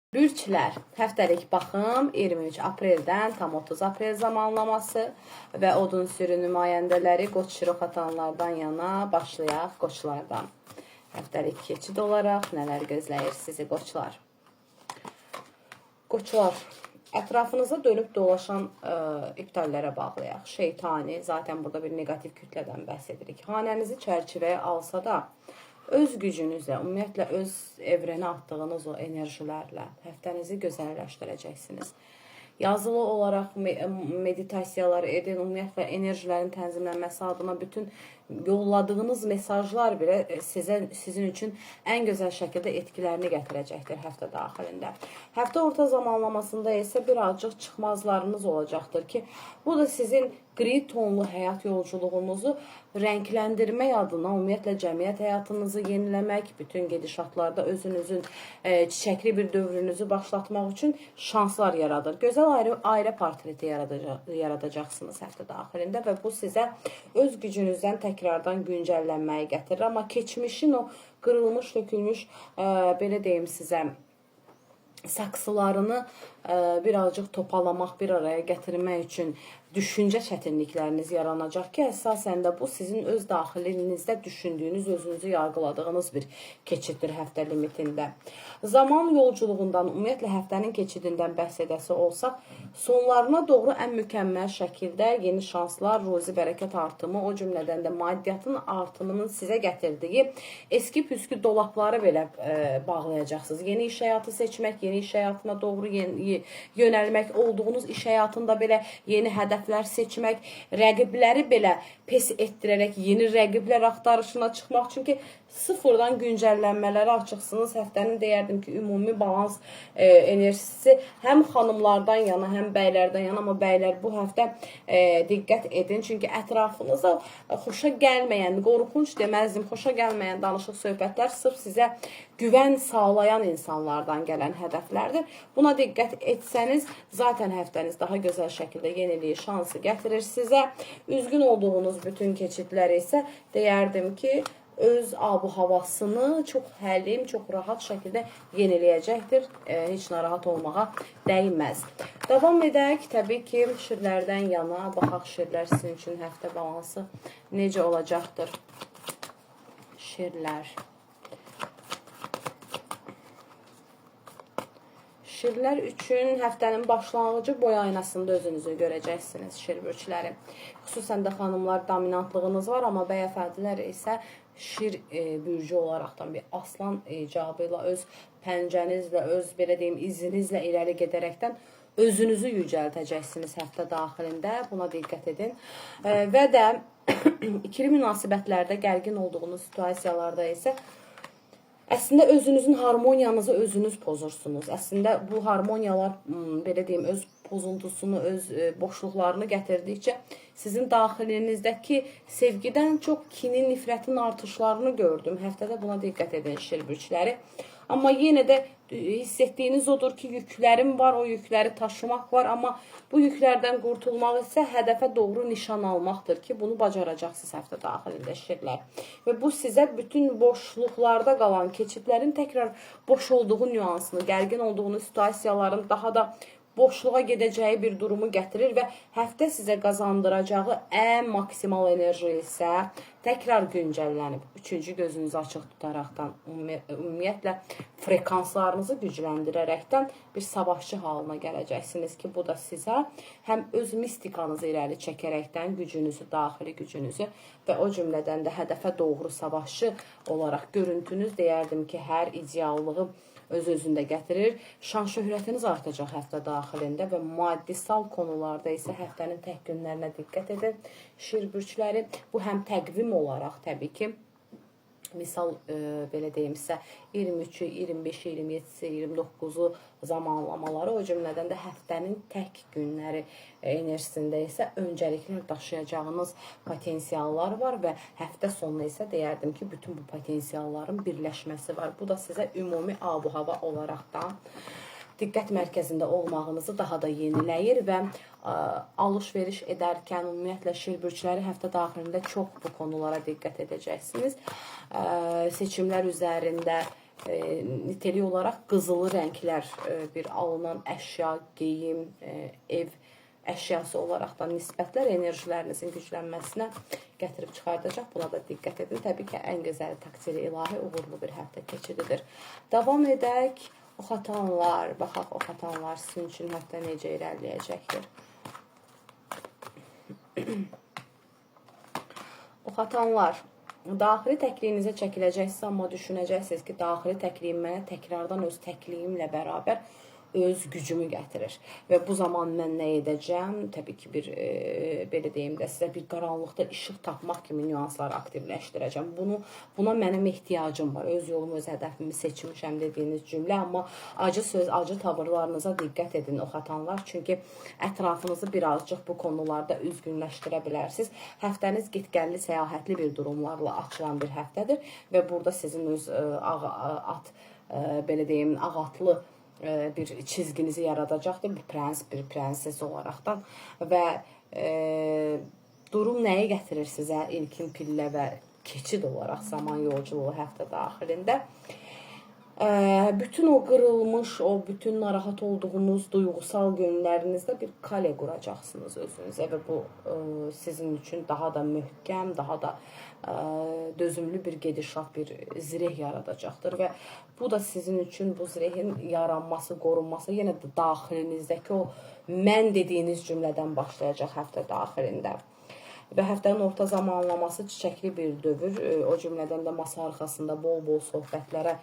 Bürçlər, həftəlik baxım 23 apreldən tam 30 aprel zamanlaması və odun sürü nümayəndələri qoç şirox atanlardan yana başlayaq qoçlardan. Həftəlik keçid olaraq nələr gözləyir sizi qoçlar? Qoçlar, ətrafınıza dönüb dolaşan iptallərə bağlayaq. Şeytani, zaten burada bir negativ kütlədən bəhs edirik. Hanənizi çərçivəyə alsa da, öz gücünüzlə, ümumiyyətlə öz evrənə atdığınız o enerjilərlə həftənizi gözəlləşdirəcəksiniz. Yazılı olaraq meditasiyalar edin, ümumiyyətlə enerjilərin tənzimlənməsi adına bütün yolladığınız mesajlar belə sizin üçün ən gözəl şəkildə etkilərini gətirəcəkdir həftə daxilində. Həftə orta zamanlamasında isə birazcıq çıxmazlarınız olacaqdır ki, bu da sizin gri tonlu həyat yolculuğunuzu rəngləndirmək adına, ümumiyyətlə cəmiyyət həyatınızı yeniləmək, bütün gedişatlarda özünüzün çiçəkli bir dövrünüzü başlatmaq üçün şanslar yaradır. Gözəl ailə portreti yaradacaqsınız həftə daxilində və bu sizə öz gücünüzdən təkrardan güncəllənməyi gətirir. Amma keçmişin o qırılmış, dökülmüş, belə deyim sizə, saksılarını birazcık topalamaq, bir araya gətirmək üçün düşüncə çətinlikləriniz yaranacaq ki, əsasən də bu sizin öz daxilinizdə düşündüyünüz, özünüzü yargıladığınız bir keçiddir həftə limitində. Zaman yolculuğundan, ümumiyyətlə həftənin keçidindən bəhs edəsi olsaq, sonlarına doğru ən mükəmməl şəkildə yeni şanslar, ruzi bərəkət artımı, o cümlədən də maddiyyatın artımının sizə gətirdiyi eski püskü dolapları belə bağlayacaqsınız. Yeni iş həyatı seçmək, yeni iş həyatına doğru yönəlmək, olduğunuz iş həyatında belə yeni hədəflər seçmək, rəqibləri belə pes etdirərək yeni rəqiblər axtarışına çıxmaq. Çünki sıfırdan güncəllənmələrə açıqsınız. Həftənin deyərdim ki, ümumi balans enerjisi həm xanımlardan yana, həm bəylərdən yana, amma bəylər bu həftə diqqət edin. Çünki ətrafınıza xoşa gəlməyən, qorxunç deməzdim, xoşa gəlməyən danışıq söhbətlər sırf sizə güvən sağlayan insanlardan gələn hədəflərdir. Buna diqqət etsəniz, zaten həftəniz daha gözəl şəkildə yeniliyi şansı gətirir sizə. Üzgün olduğunuz bütün keçidləri isə deyərdim ki, öz abu havasını çox həlim, çox rahat şəkildə yeniləyəcəkdir. Heç narahat olmağa dəyməz. Davam edək, təbii ki, şirlərdən yana, baxaq şirlər sizin üçün həftə balansı necə olacaqdır? Şirlər. Şirlər üçün həftənin başlanğıcı boy aynasında özünüzü görəcəksiniz şir bürçləri. Xüsusən də xanımlar dominantlığınız var, amma bəyəfəndilər isə şir bürcü olaraqdan bir aslan icabı ilə öz pəncənizlə, öz belə deyim izinizlə irəli gedərəkdən özünüzü yücəltəcəksiniz həftə daxilində. Buna diqqət edin. Və də ikili münasibətlərdə gərgin olduğunuz situasiyalarda isə əslində özünüzün harmoniyanızı özünüz pozursunuz. Əslində bu harmoniyalar, belə deyim, öz pozuntusunu, öz boşluqlarını gətirdikcə sizin daxilinizdəki sevgidən çox kinin, nifrətin artışlarını gördüm. Həftədə buna diqqət edin şir bürçləri. Amma yenə də hiss etdiyiniz odur ki, yüklərim var, o yükləri taşımaq var. Amma bu yüklərdən qurtulmaq isə hədəfə doğru nişan almaqdır ki, bunu bacaracaqsınız həftə daxilində şirlər. Və bu sizə bütün boşluqlarda qalan keçidlərin təkrar boş olduğu nüansını, gərgin olduğunuz situasiyaların daha da boşluğa gedəcəyi bir durumu gətirir və həftə sizə qazandıracağı ən maksimal enerji isə təkrar güncəllənib, üçüncü gözünüzü açıq tutaraqdan, ümumiyyətlə frekanslarınızı gücləndirərəkdən bir savaşçı halına gələcəksiniz ki, bu da sizə həm öz mistikanızı irəli çəkərəkdən gücünüzü, daxili gücünüzü və o cümlədən də hədəfə doğru savaşçı olaraq görüntünüz deyərdim ki, hər ideallığı öz-özündə gətirir. Şan şöhrətiniz artacaq həftə daxilində və maddisal konularda isə həftənin tək günlərinə diqqət edin. Şir bürçləri, bu həm təqvim olaraq təbii ki, misal belə deyim sizə 23-ü, 25-i, 27-si, 29-u zamanlamaları, o cümlədən də həftənin tək günləri enerjisində isə öncəliklər daşıyacağınız potensiallar var və həftə sonuna isə deyərdim ki, bütün bu potensialların birləşməsi var. Bu da sizə ümumi abu-hava olaraqdan diqqət mərkəzində olmağınızı daha da yeniləyir və alış-veriş edərkən ümumiyyətlə şir bürçləri həftə daxilində çox bu konulara diqqət edəcəksiniz. Seçimlər üzərində niteliği olaraq qızılı rənglər bir alınan əşya, geyim, ev əşyası olaraq da nisbətlər enerjilərinizin güclənməsinə gətirib çıxardacaq. Buna da diqqət edin. Təbii ki, ən gözəl takdiri ilahi uğurlu bir həftə keçididir. Davam edək. Oxatanlar, baxaq oxatanlar sizin üçün həftə necə irəliləyəcəkdir. Oxatanlar, daxili təkliyinizə çəkiləcəksiniz, amma düşünəcəksiniz ki, daxili təkliyin mənə təkrardan öz təkliyimlə bərabər öz gücümü gətirir. Və bu zaman mən nə edəcəm? Təbii ki, belə deyim də, sizə bir qaranlıqda işıq tapmaq kimi nüansları aktivləşdirəcəm. Buna mənim ehtiyacım var. Öz yolumu, öz hədəfimi seçmişəm dediyiniz cümlə. Amma acı söz, acı tavırlarınıza diqqət edin oxatanlar. Çünki ətrafınızı birazcıq bu konularda üzgünləşdirə bilərsiniz. Həftəniz getgəlli, səyahətli bir durumlarla açılan bir həftədir. Və burada sizin öz belə deyim, ağatlı bir çizginizi yaradacaqdır. Bir prens, bir prenses olaraqdan. Və durum nəyi gətirir sizə? İlkin pillə və keçid olaraq zaman yolculuğu həftə daxilində. Bütün o qırılmış, o bütün narahat olduğunuz duygusal günlərinizdə bir kale quracaqsınız özünüzə və bu sizin üçün daha da möhkəm, daha da dözümlü bir gedişat, bir zireh yaradacaqdır və bu da sizin üçün bu zirehin yaranması, qorunması yenə də daxilinizdəki o mən dediyiniz cümlədən başlayacaq həftə daxilində. Və həftənin orta zamanlaması çiçəkli bir dövr. O cümlədən də masa arxasında bol-bol söhbətlərə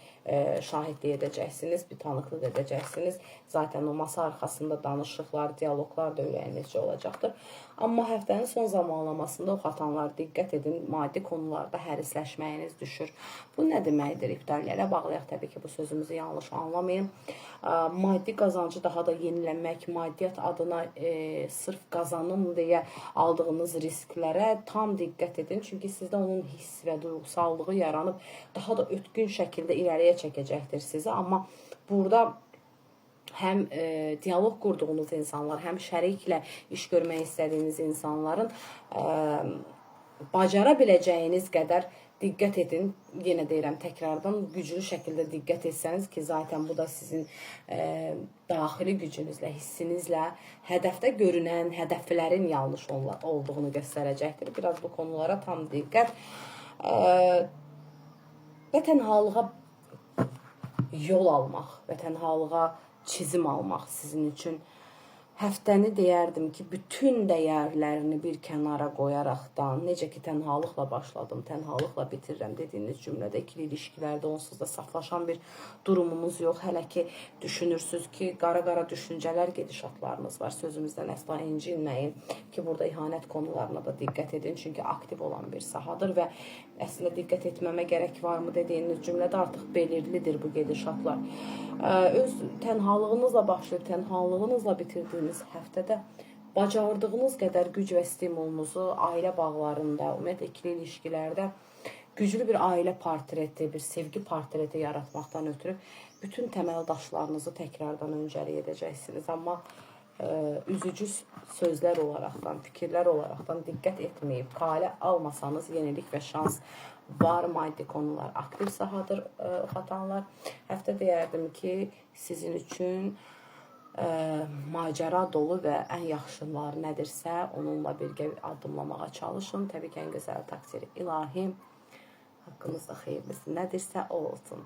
şahidlik edəcəksiniz, bir tanıqlıq edəcəksiniz. Zaten o masa arxasında danışıqlar, diyaloglar da ürəyinizcə olacaqdır. Amma həftənin son zamanlamasında oxatanlar diqqət edin, maddi konularda hərisləşməyiniz düşür. Bu nə deməkdir? İbtaliyyələ bağlayaq, təbii ki, bu sözümüzü yanlış anlamayın. Maddi qazancı daha da yeniləmək, maddiyyat adına sırf qazanım deyə aldığınız risklərə tam diqqət edin. Çünki sizdə onun hiss və duyğusallığı yaranıb daha da ötkün şəkildə irəliyə çəkəcəkdir sizi. Amma burada həm diyalog qurduğunuz insanlar, həm şəriklə iş görmək istədiyiniz insanların bacara biləcəyiniz qədər diqqət edin. Yenə deyirəm, təkrardan güclü şəkildə diqqət etsəniz ki, zaten bu da sizin daxili gücünüzlə, hissinizlə hədəfdə görünən hədəflərin yanlış olduğunu göstərəcəkdir. Biraz bu konulara tam diqqət. Və tənhalığa yol almaq və tənhalığa çizim almaq sizin üçün həftəni deyərdim ki, bütün dəyərlərini bir kənara qoyaraqdan, necə ki, tənhalıqla başladım, tənhalıqla bitirirəm dediyiniz cümlədə ikili ilişkilərdə onsuz da saflaşan bir durumumuz yox. Hələ ki, düşünürsünüz ki, qara-qara düşüncələr, gedişatlarınız var. Sözümüzdən əsla incinməyin ki, burada ihanət konularına da diqqət edin. Çünki aktiv olan bir sahadır və əslində diqqət etməmə gərək varmı dediyiniz cümlədə artıq belirlidir bu gedişatlar. Öz tənhalığınızla başlayıb, tənhalığınızla bitirdiyiniz həftədə bacardığınız qədər güc və stimulunuzu ailə bağlarında, ümumiyyətlə ikili ilişkilərdə güclü bir ailə portreti, bir sevgi portreti yaratmaqdan ötürü bütün təməl daşlarınızı təkrardan öncəlik edəcəksiniz. Amma üzücü sözlər olaraqdan, fikirlər olaraqdan diqqət etməyib, kale almasanız yenilik və şans var. Maddi konular aktiv sahadır oxatanlar. Həftə deyərdim ki, sizin üçün macəra dolu və ən yaxşılar nədirsə, onunla birgə addımlamağa çalışın. Təbii ki, ən gözəl takdiri ilahi, haqqınızda xeyirlisi nədirsə o olsun.